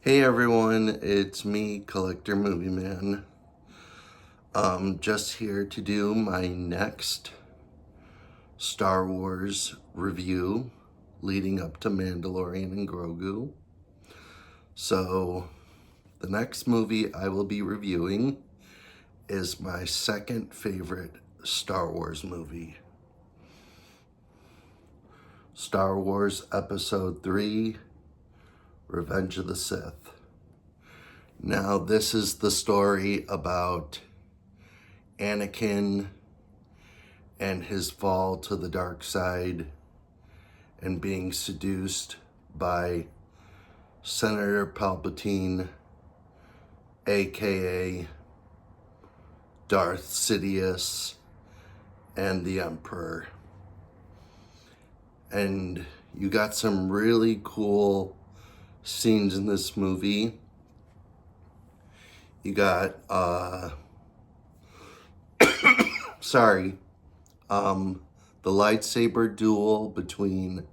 Hey everyone, it's me, Collector Movie Man. Just here to do my next Star Wars review leading up to Mandalorian and Grogu. So, the next movie I will be reviewing is my second favorite Star Wars movie. Star Wars Episode 3, Revenge of the Sith. Now, this is the story about Anakin and his fall to the dark side and being seduced by Senator Palpatine, aka Darth Sidious, and the Emperor. And you got some really cool scenes in this movie. You got, the lightsaber duel between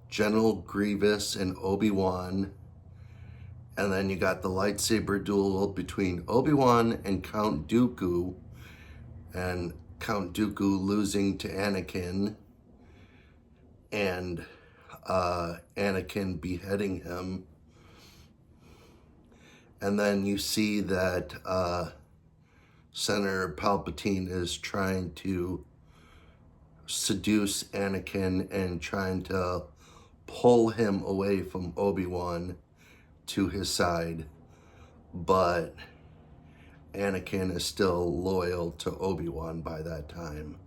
General Grievous and Obi-Wan. And then you got the lightsaber duel between Obi-Wan and Count Dooku. And Count Dooku losing to Anakin. And Anakin beheading him. And then you see that Senator Palpatine is trying to seduce Anakin and trying to pull him away from Obi-Wan to his side. But Anakin is still loyal to Obi-Wan by that time.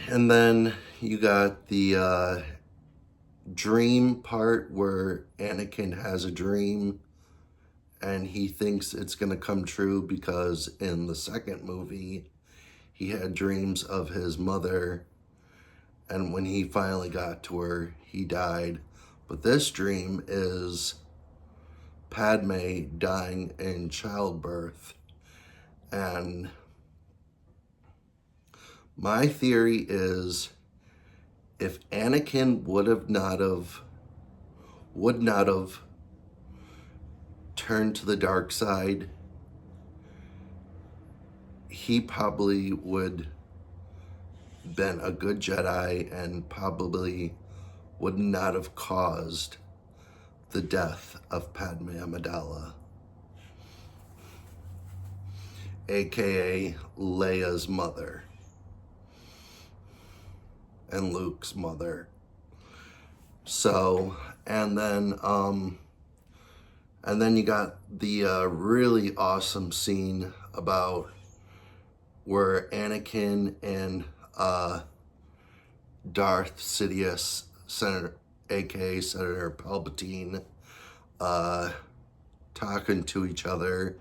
And then you got the dream part where Anakin has a dream and he thinks it's going to come true because in the second movie, he had dreams of his mother, and when he finally got to her, he died. But this dream is Padme dying in childbirth. And my theory is if Anakin would not have turned to the dark side, he probably would been a good Jedi and probably would not have caused the death of Padme Amidala, aka Leia's mother and Luke's mother. So, and then you got the really awesome scene about where Anakin and Darth Sidious, aka Senator Palpatine, talking to each other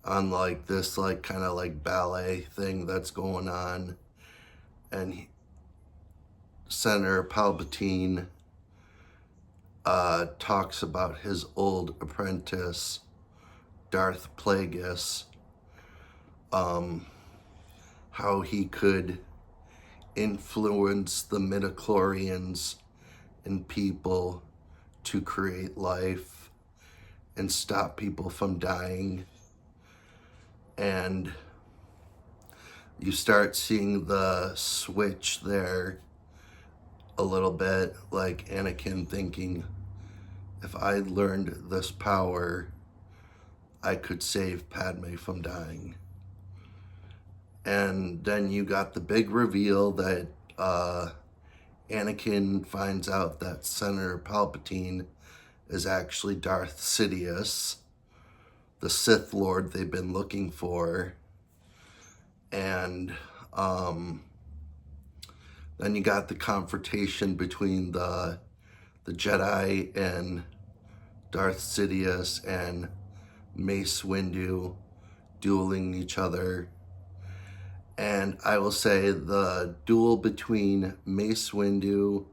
on like this kind of like ballet thing that's going on. And Senator Palpatine talks about his old apprentice, Darth Plagueis, how he could influence the midichlorians in people to create life and stop people from dying. And you start seeing the switch there a little bit, like Anakin thinking, if I learned this power, I could save Padme from dying. And then you got the big reveal that Anakin finds out that Senator Palpatine is actually Darth Sidious, the Sith Lord they've been looking for. And then you got the confrontation between the Jedi and Darth Sidious and Mace Windu dueling each other. And I will say the duel between Mace Windu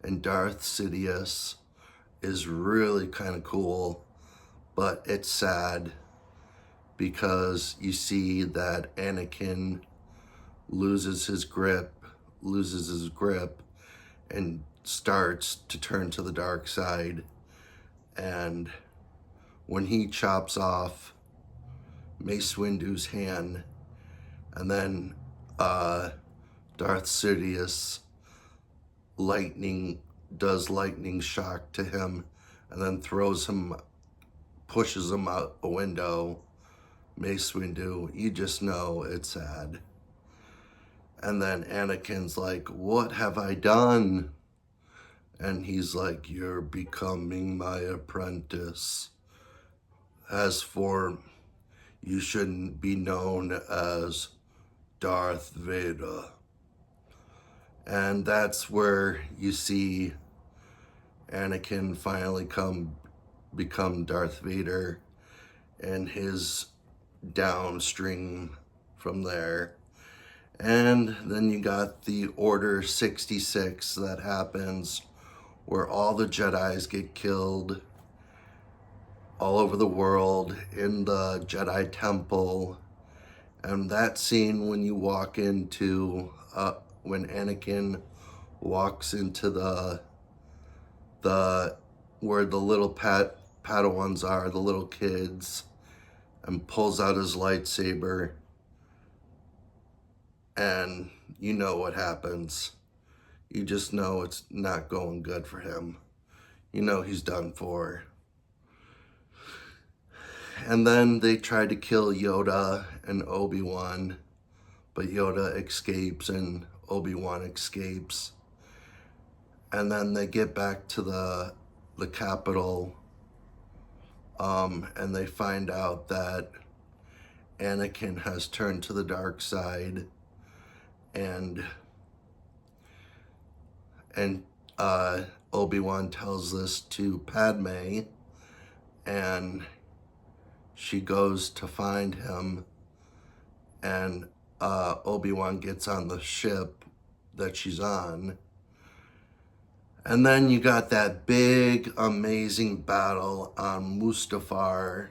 and Darth Sidious is really kind of cool, but it's sad because you see that Anakin loses his grip, and starts to turn to the dark side. And when he chops off Mace Windu's hand, and then Darth Sidious does lightning shock to him, and then pushes him out a window, Mace Windu, you just know it's sad. And then Anakin's like, what have I done? And he's like, you're becoming my apprentice. As for, you shouldn't be known as Darth Vader. And that's where you see Anakin finally become Darth Vader, and his downstream from there. And then you got the Order 66 that happens, where all the Jedis get killed all over the world in the Jedi Temple. And that scene when you walk into, when Anakin walks into the where the little Padawans are, the little kids, and pulls out his lightsaber, and you know what happens. You just know it's not going good for him. You know he's done for. And then they try to kill Yoda and Obi-Wan, but Yoda escapes and Obi-Wan escapes. And then they get back to the capital, and they find out that Anakin has turned to the dark side, and Obi-Wan tells this to Padme, and she goes to find him, and Obi-Wan gets on the ship that she's on. And then you got that big, amazing battle on Mustafar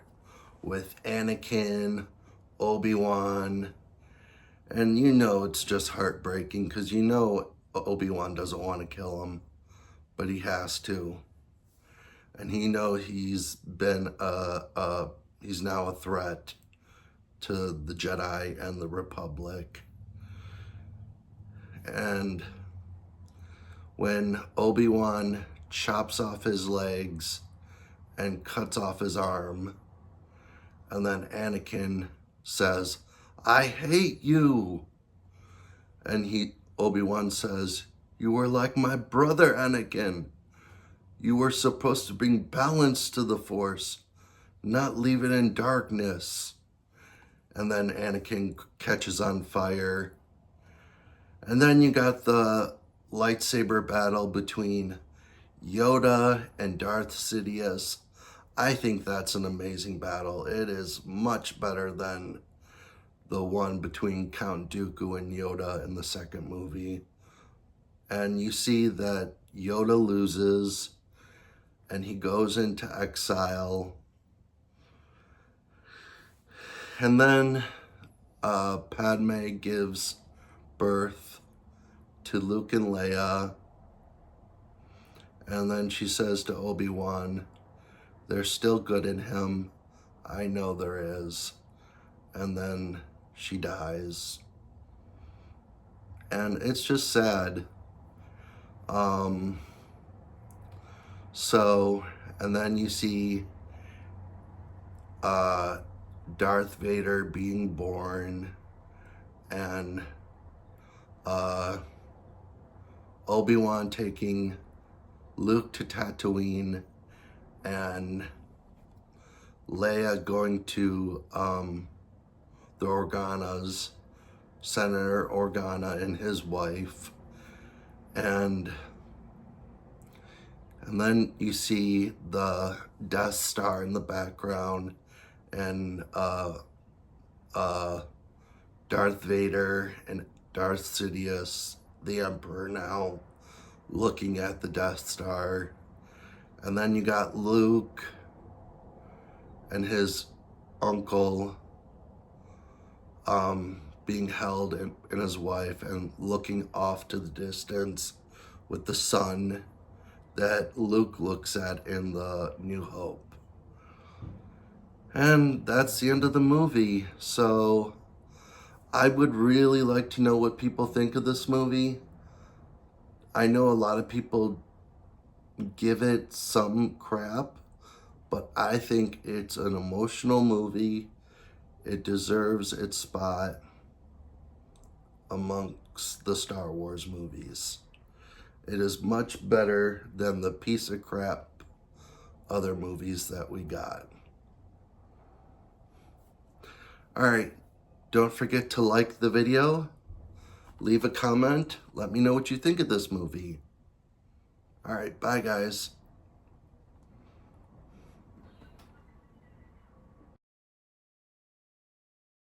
with Anakin, Obi-Wan, and you know it's just heartbreaking because you know Obi-Wan doesn't want to kill him, but he has to. And he knows he's now a threat to the Jedi and the Republic. And when Obi-Wan chops off his legs and cuts off his arm, and then Anakin says, I hate you. And Obi-Wan says, you were like my brother, Anakin. You were supposed to bring balance to the Force, not leave it in darkness. And then Anakin catches on fire. And then you got the lightsaber battle between Yoda and Darth Sidious. I think that's an amazing battle. It is much better than the one between Count Dooku and Yoda in the second movie. And you see that Yoda loses and he goes into exile. And then Padme gives birth to Luke and Leia. And then she says to Obi-Wan, there's still good in him. I know there is. And then she dies. And it's just sad. And then you see Darth Vader being born, and Obi-Wan taking Luke to Tatooine, and Leia going to the Organas, Senator Organa and his wife, and then you see the Death Star in the background, and Darth Vader and Darth Sidious, the Emperor now, looking at the Death Star. And then you got Luke and his uncle being held and his wife and looking off to the distance with the sun that Luke looks at in the New Hope. And that's the end of the movie. So I would really like to know what people think of this movie. I know a lot of people give it some crap, but I think it's an emotional movie. It deserves its spot amongst the Star Wars movies. It is much better than the piece of crap other movies that we got. Alright, don't forget to like the video, leave a comment, let me know what you think of this movie. Alright, bye guys.